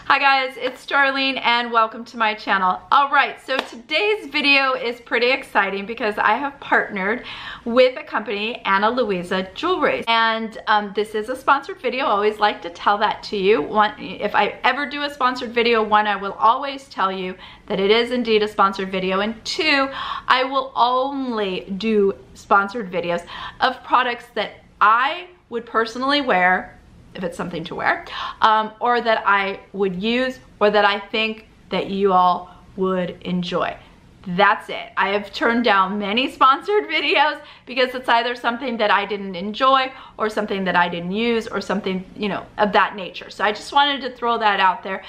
Hi guys, it's Darlene and welcome to my channel. Alright, so today's video is pretty exciting because I have partnered with a company, Ana Luisa Jewelry. And this is a sponsored video. I always like to tell that to you. If I ever do a sponsored video, one, I will always tell you that it is indeed a sponsored video. And two, I will only do sponsored videos of products that I would personally wear, if it's something to wear, or that I would use, or that I think that you all would enjoy. That's it. I have turned down many sponsored videos because it's either something that I didn't enjoy or something that I didn't use or something, you know, of that nature. So I just wanted to throw that out there.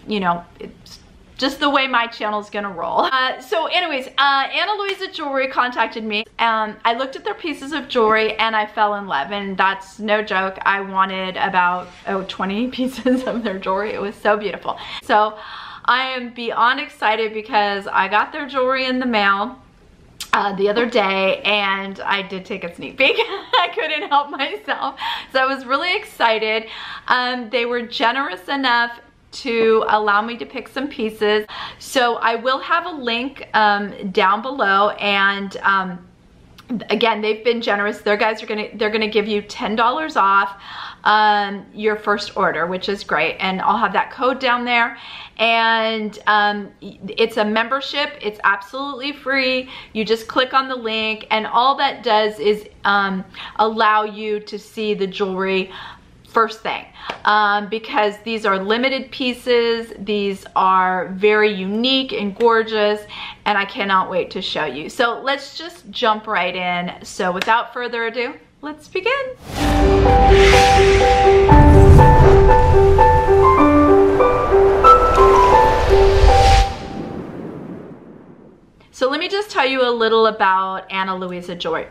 You know, it's just the way my channel is gonna roll. So anyways, Ana Luisa Jewelry contacted me. I looked at their pieces of jewelry and I fell in love, and that's no joke. I wanted about 20 pieces of their jewelry. It was so beautiful. So I am beyond excited because I got their jewelry in the mail the other day, and I did take a sneak peek. I couldn't help myself. So I was really excited. They were generous enough to allow me to pick some pieces. So I will have a link down below, and again, they've been generous. They're gonna give you $10 off your first order, which is great, and I'll have that code down there. And it's a membership. It's absolutely free. You just click on the link, and all that does is allow you to see the jewelry first thing, because these are limited pieces. These are very unique and gorgeous, and I cannot wait to show you. So let's just jump right in. So without further ado, let's begin. So let me just tell you a little about Ana Luisa Jewelry.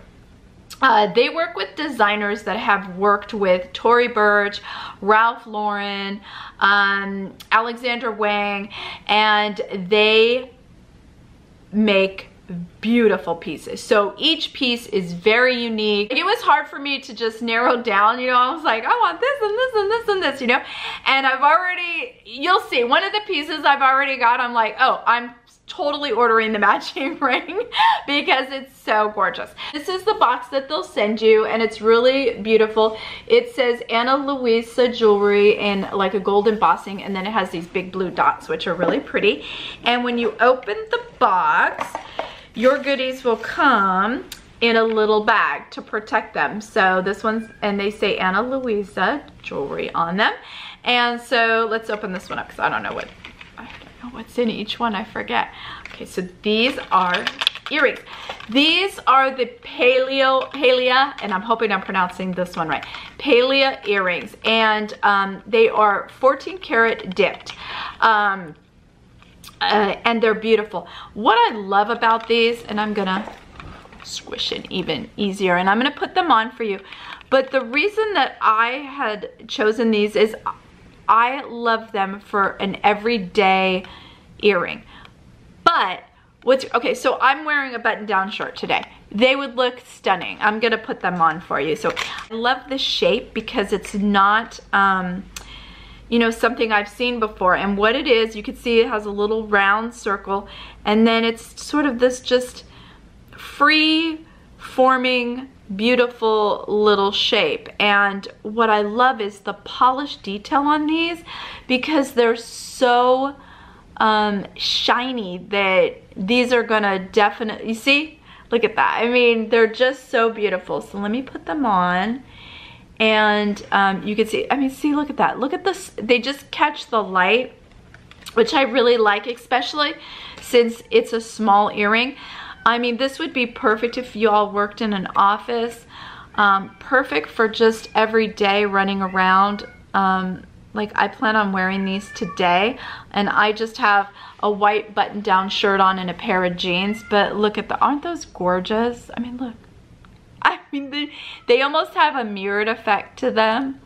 They work with designers that have worked with Tory Burch, Ralph Lauren, Alexander Wang, and they make beautiful pieces. So each piece is very unique. It was hard for me to just narrow down, you know. I was like, I want this and this and this and this, you know. And I've already, you'll see, one of the pieces I've already got, I'm like, oh, I'm totally ordering the matching ring because it's so gorgeous. This is the box that they'll send you, and it's really beautiful. It says Ana Luisa Jewelry in like a gold embossing, and then it has these big blue dots, which are really pretty. And when you open the box, your goodies will come in a little bag to protect them. So this one's, and they say Ana Luisa Jewelry on them. And so let's open this one up because I don't know what's in each one, I forget. Okay, so these are earrings. These are the Paleo, and I'm hoping I'm pronouncing this one right, Paleo earrings, and they are 14 karat dipped. And they're beautiful. What I love about these, and I'm gonna squish it even easier, and I'm gonna put them on for you, but the reason that I had chosen these is I love them for an everyday earring. But okay, so I'm wearing a button-down shirt today. They would look stunning. I'm gonna put them on for you. So I love the shape because it's not you know, something I've seen before. And what it is, you can see it has a little round circle, and then it's sort of this just free forming beautiful little shape. And what I love is the polished detail on these, because they're so shiny that these are gonna definitely, you see, look at that. I mean, they're just so beautiful. So let me put them on, and you can see, I mean, see, look at that. Look at this. They just catch the light, which I really like, especially since it's a small earring. I mean, this would be perfect if you all worked in an office. Perfect for just every day running around. Like, I plan on wearing these today, and I just have a white button-down shirt on and a pair of jeans. But look at aren't those gorgeous? I mean, look. I mean, they almost have a mirrored effect to them,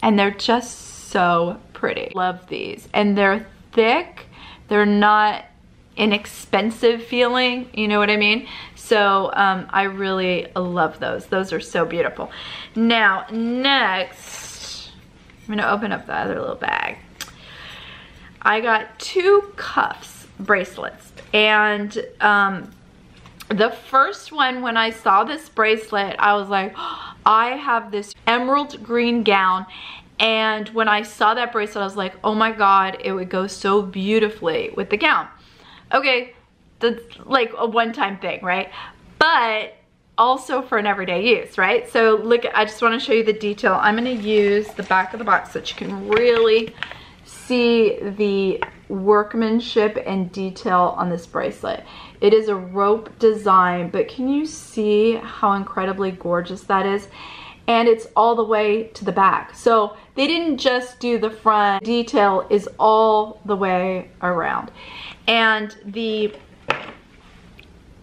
and they're just so pretty. Love these, and they're thick. They're not inexpensive feeling, you know what I mean? So I really love those. Those are so beautiful. Now next, I'm gonna open up the other little bag. I got 2 cuffs bracelets, and the first one, when I saw this bracelet, I was like, oh, I have this emerald green gown, and when I saw that bracelet, I was like, oh my god, it would go so beautifully with the gown. Okay, that's like a one-time thing, right? But also for an everyday use, right? So look, I just want to show you the detail. I'm going to use the back of the box so that you can really see the workmanship and detail on this bracelet. It is a rope design, but can you see how incredibly gorgeous that is? And it's all the way to the back. So they didn't just do the front. Detail is all the way around. And the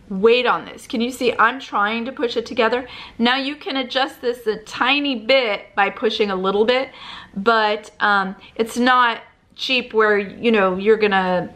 weight on this, can you see? I'm trying to push it together. Now you can adjust this a tiny bit by pushing a little bit, but it's not cheap where, you know, you're gonna,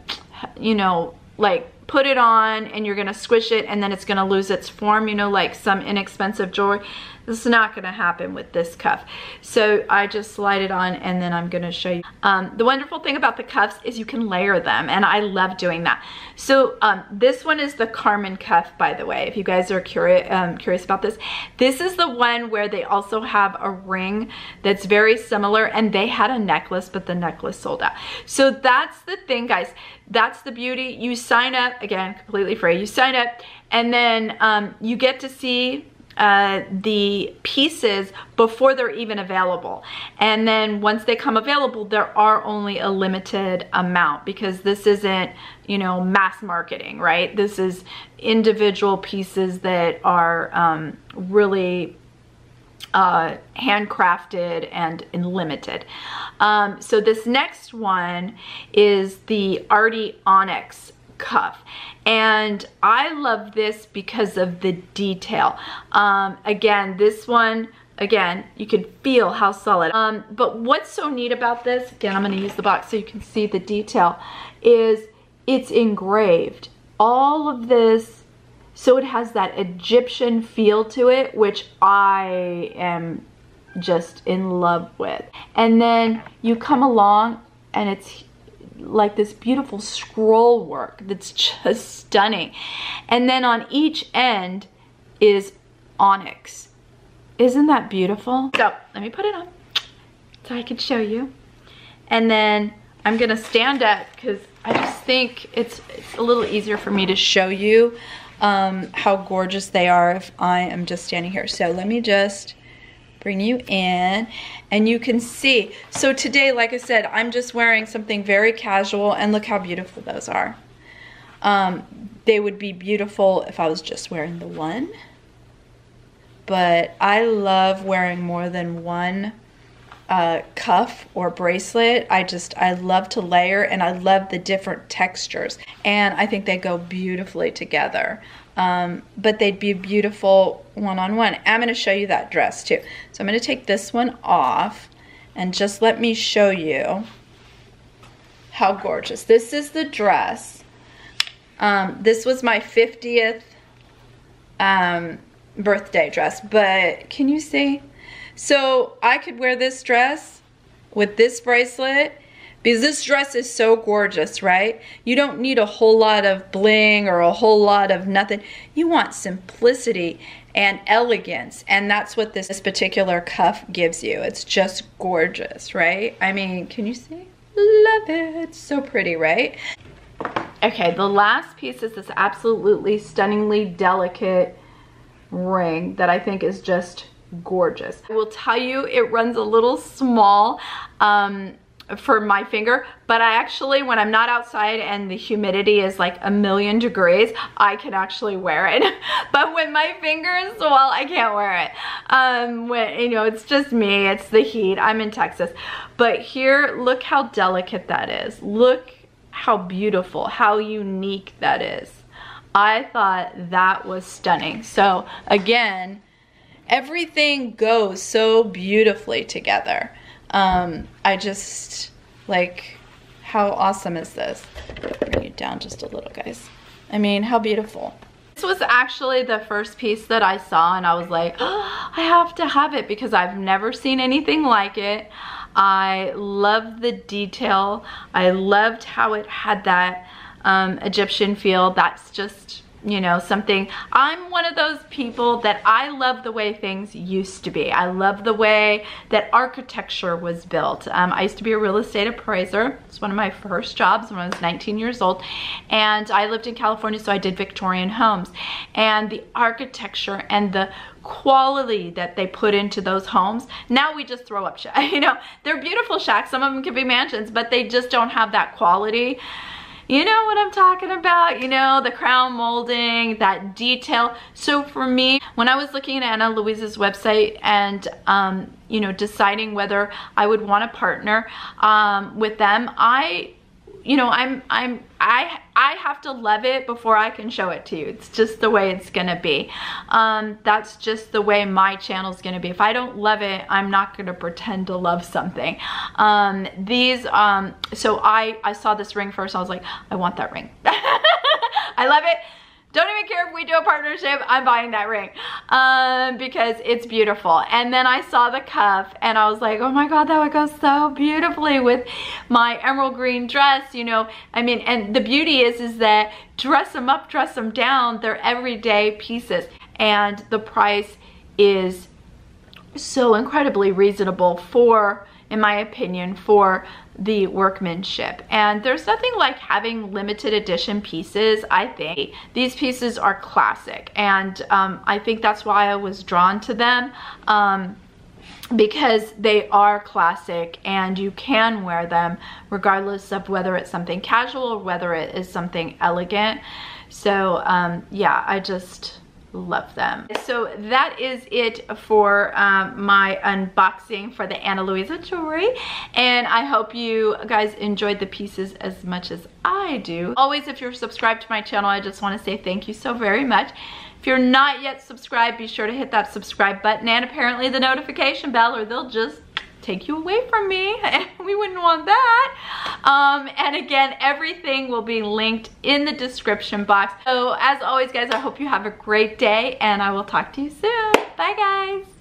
you know, like put it on and you're gonna squish it and then it's gonna lose its form, you know, like some inexpensive jewelry. This is not gonna happen with this cuff. So I just slide it on and then I'm gonna show you. The wonderful thing about the cuffs is you can layer them, and I love doing that. So this one is the Carmen Cuff, by the way, if you guys are curious about this. This is the one where they also have a ring that's very similar, and they had a necklace, but the necklace sold out. So that's the thing, guys. That's the beauty. You sign up, again, completely free. You sign up, and then you get to see the pieces before they're even available, and then once they come available, there are only a limited amount, because this isn't, you know, mass marketing, right? This is individual pieces that are really handcrafted and limited. So this next one is the Arti onyx cuff, and I love this because of the detail. Again, this one, again, you can feel how solid. But what's so neat about this, again, I'm going to use the box so you can see the detail, is it's engraved. All of this, so it has that Egyptian feel to it, which I am just in love with. And then you come along and it's like this beautiful scroll work that's just stunning. And then on each end is onyx. Isn't that beautiful? So let me put it on so I can show you. And then I'm gonna stand up because I just think it's a little easier for me to show you how gorgeous they are if I am just standing here. So let me just bring you in and you can see. So today, like I said, I'm just wearing something very casual, and look how beautiful those are. They would be beautiful if I was just wearing the one, but I love wearing more than one cuff or bracelet. I love to layer, and I love the different textures, and I think they go beautifully together. But they'd be beautiful one-on-one. I'm going to show you that dress too. So I'm going to take this one off and just let me show you how gorgeous. This is the dress. This was my 50th birthday dress, but can you see? So I could wear this dress with this bracelet, because this dress is so gorgeous, right? You don't need a whole lot of bling or a whole lot of nothing. You want simplicity and elegance, and that's what this particular cuff gives you. It's just gorgeous, right? I mean, can you see? Love it. It's so pretty, right? Okay, the last piece is this absolutely stunningly delicate ring that I think is just gorgeous. I will tell you, it runs a little small for my finger, but I actually, when I'm not outside and the humidity is like 1,000,000 degrees, I can actually wear it. But when my finger is swell, I can't wear it. When, you know, it's just me, it's the heat, I'm in Texas. But here, look how delicate that is. Look how beautiful, how unique that is. I thought that was stunning. So again, everything goes so beautifully together. I just, like, how awesome is this? Bring you down just a little, guys. I mean, how beautiful. This was actually the first piece that I saw, and I was like, oh, I have to have it because I've never seen anything like it. I love the detail. I loved how it had that Egyptian feel. That's just, you know, something. I'm one of those people that I love the way things used to be. I love the way that architecture was built. I used to be a real estate appraiser. It's one of my first jobs when I was 19 years old. And I lived in California, so I did Victorian homes. And the architecture and the quality that they put into those homes, now we just throw up shacks. You know, they're beautiful shacks. Some of them can be mansions, but they just don't have that quality. You know what I'm talking about, you know, the crown molding, that detail. So for me, when I was looking at Ana Luisa's website and, you know, deciding whether I would want to partner with them, you know, I have to love it before I can show it to you. It's just the way it's gonna be. That's just the way my channel's gonna be. If I don't love it, I'm not gonna pretend to love something. So I saw this ring first, I was like, I want that ring. I love it. Don't even care if we do a partnership, I'm buying that ring because it's beautiful. And then I saw the cuff and I was like, oh my God, that would go so beautifully with my emerald green dress, you know. I mean, and the beauty is that dress them up, dress them down, they're everyday pieces. And the price is so incredibly reasonable for, in my opinion, for the workmanship. And there's nothing like having limited edition pieces. I think these pieces are classic, and I think that's why I was drawn to them, because they are classic and you can wear them regardless of whether it's something casual or whether it is something elegant. So yeah, I just love them. So that is it for my unboxing for the Ana Luisa jewelry, and I hope you guys enjoyed the pieces as much as I do. Always, if you're subscribed to my channel, I just want to say thank you so very much. If you're not yet subscribed, be sure to hit that subscribe button and apparently the notification bell, or they'll just take you away from me, and we wouldn't want that. And again, everything will be linked in the description box. So as always, guys, I hope you have a great day, and I will talk to you soon. Bye, guys.